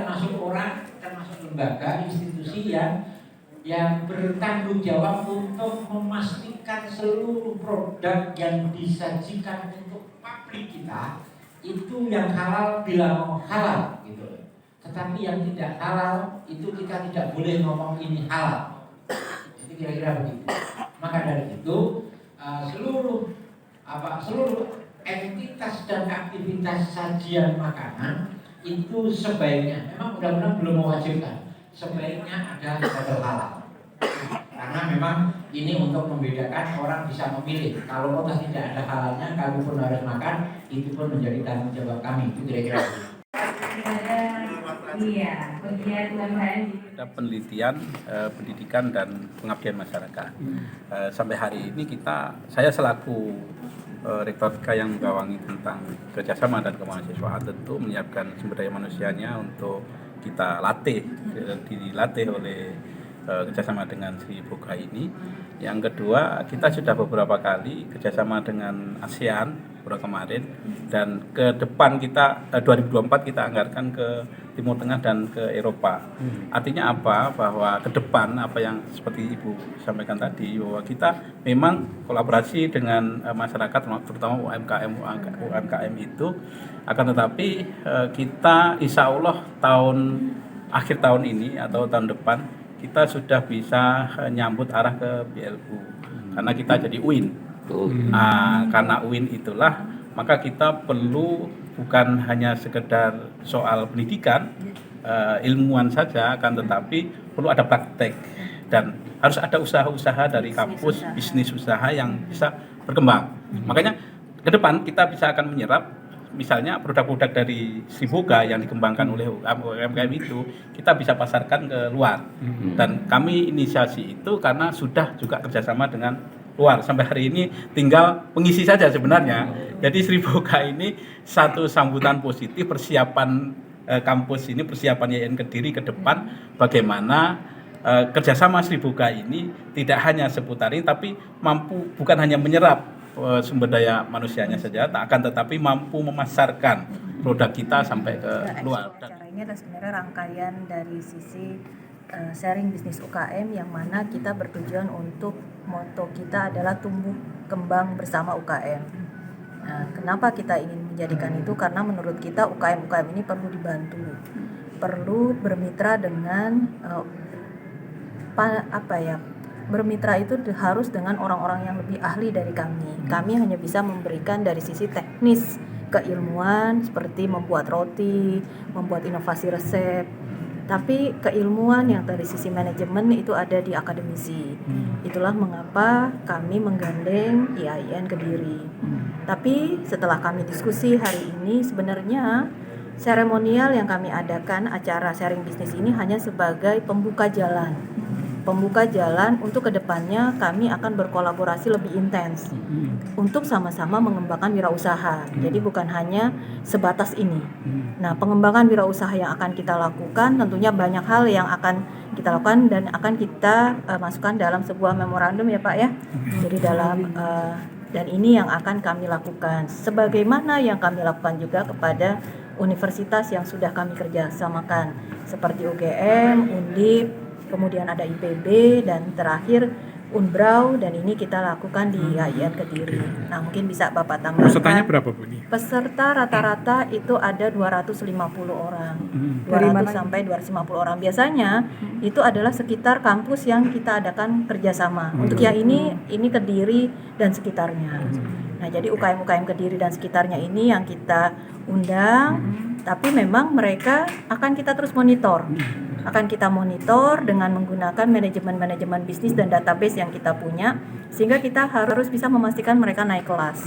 termasuk lembaga, institusi yang bertanggung jawab untuk memastikan seluruh produk yang disajikan untuk publik kita itu yang halal bila mau halal gitu. Tetapi yang tidak halal itu kita tidak boleh ngomong ini halal. Jadi kira-kira begitu. Maka dari itu seluruh entitas dan aktivitas sajian makanan itu sebaiknya, memang undang-undang belum mewajibkan, sebaiknya ada label halal. Karena memang ini untuk membedakan orang bisa memilih. Kalau toh tidak ada halalnya, kamu pun harus makan, itu pun menjadi tanggung jawab kami. Itu kira-kira. Ada penelitian, pendidikan dan pengabdian masyarakat. Sampai hari ini saya selaku Rektor yang menggawangi tentang kerjasama dan kemahasiswaan tentu menyiapkan sumber daya manusianya untuk kita dilatih oleh kerjasama dengan Sri Boga ini. Yang kedua, kita sudah beberapa kali kerjasama dengan ASEAN kemarin, dan ke depan 2024 kita anggarkan ke Timur Tengah dan ke Eropa. Artinya apa? Bahwa ke depan apa yang seperti Ibu sampaikan tadi, bahwa kita memang kolaborasi dengan masyarakat terutama UMKM itu, akan tetapi kita insya Allah akhir tahun ini atau tahun depan kita sudah bisa nyambut arah ke BLU karena kita jadi UIN. Karena UIN itulah maka kita perlu bukan hanya sekedar soal pendidikan ilmuwan saja, akan tetapi perlu ada praktek dan harus ada usaha-usaha dari kampus, bisnis usaha yang bisa berkembang. Makanya ke depan kita bisa akan menyerap misalnya produk-produk dari Sri Boga yang dikembangkan oleh UMKM itu kita bisa pasarkan ke luar. Dan kami inisiasi itu karena sudah juga kerjasama dengan luar. Sampai hari ini tinggal pengisi saja sebenarnya. Jadi Sri Boga ini satu sambutan positif persiapan kampus ini, persiapan YN Kediri ke depan, bagaimana kerjasama Sri Boga ini tidak hanya seputar ini, tapi mampu bukan hanya menyerap sumber daya manusianya saja, akan tetapi mampu memasarkan produk kita sampai ke luar. Acara ini adalah sebenarnya rangkaian dari sisi sharing bisnis UKM, yang mana kita bertujuan untuk moto kita adalah tumbuh kembang bersama UKM. Nah, kenapa kita ingin menjadikan itu? Karena menurut kita UKM ini perlu dibantu, perlu bermitra dengan bermitra itu harus dengan orang-orang yang lebih ahli dari kami. Kami hanya bisa memberikan dari sisi teknis keilmuan seperti membuat roti, membuat inovasi resep. Tapi keilmuan yang dari sisi manajemen itu ada di akademisi. Itulah mengapa kami menggandeng IAIN Kediri. Tapi setelah kami diskusi hari ini, sebenarnya seremonial yang kami adakan, acara sharing bisnis ini hanya sebagai pembuka jalan untuk kedepannya kami akan berkolaborasi lebih intens untuk sama-sama mengembangkan wirausaha. Jadi bukan hanya sebatas ini. Nah, pengembangan wirausaha yang akan kita lakukan tentunya banyak hal yang akan kita lakukan dan akan kita masukkan dalam sebuah memorandum ya Pak ya. Jadi dan ini yang akan kami lakukan sebagaimana yang kami lakukan juga kepada universitas yang sudah kami kerjasamakan seperti UGM, Undip, kemudian ada IPB, dan terakhir Unbrau, dan ini kita lakukan di IAIN Kediri. Nah, mungkin bisa Bapak tambahkan. Pesertanya berapa Bu ini? Peserta rata-rata itu ada 250 orang. 200 sampai 250 orang. Biasanya itu adalah sekitar kampus yang kita adakan kerjasama. Untuk yang ini Kediri dan sekitarnya. Nah, jadi UKM Kediri dan sekitarnya ini yang kita undang, tapi memang mereka akan kita terus monitor. Akan kita monitor dengan menggunakan manajemen bisnis dan database yang kita punya, sehingga kita harus bisa memastikan mereka naik kelas.